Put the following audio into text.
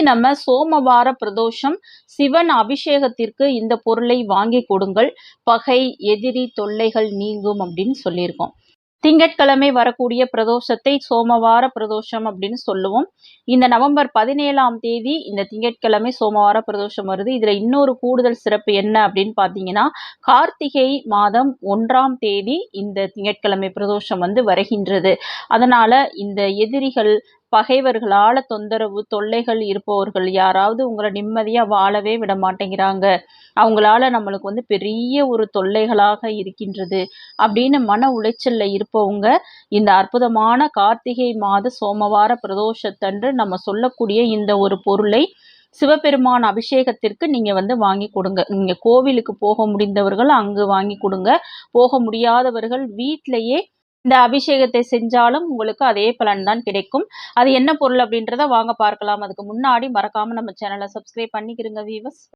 நம்ம சோமவார பிரதோஷம் சிவன் அபிஷேகத்திற்கு இந்த பொருளை வாங்கி கொடுங்கள், பகை எதிரி தொல்லைகள் நீங்கும் அப்படின்னு சொல்லியிருக்கோம். திங்கட்கிழமை வரக்கூடிய பிரதோஷத்தை சோமவார பிரதோஷம் அப்படின்னு சொல்லுவோம். இந்த நவம்பர் 17ஆம் தேதி இந்த திங்கட்கிழமை சோமவார பிரதோஷம் வருது. இதுல இன்னொரு கூடுதல் சிறப்பு என்ன அப்படின்னு பார்த்தீங்கன்னா, கார்த்திகை மாதம் 1ஆம் தேதி இந்த திங்கட்கிழமை பிரதோஷம் வருகின்றது. அதனால இந்த எதிரிகள் பகைவர்களால தொந்தரவு தொல்லைகள் இருப்பவர்கள் யாராவது உங்களை நிம்மதியா வாழவே விட மாட்டேங்கிறாங்க, அவங்களால நம்மளுக்கு பெரிய ஒரு தொல்லைகளாக இருக்கின்றது அப்படின்னு மன உளைச்சல்ல இருப்பவங்க இந்த அற்புதமான கார்த்திகை மாத சோமவார பிரதோஷத்தன்று நம்ம சொல்லக்கூடிய இந்த ஒரு பொருளை சிவபெருமான் அபிஷேகத்திற்கு நீங்க வாங்கி கொடுங்க. நீங்க கோவிலுக்கு போக முடிந்தவர்கள் அங்கு வாங்கி கொடுங்க. போக முடியாதவர்கள் வீட்டிலேயே இந்த அபிஷேகத்தை செஞ்சாலும் உங்களுக்கு அதே பலன் தான் கிடைக்கும். அது என்ன பொருள் அப்படின்றத வாங்க பார்க்கலாம். அதுக்கு முன்னாடி மறக்காம நம்ம சேனலை சப்ஸ்கிரைப் பண்ணிக்கிறங்க வீவர்ஸ்.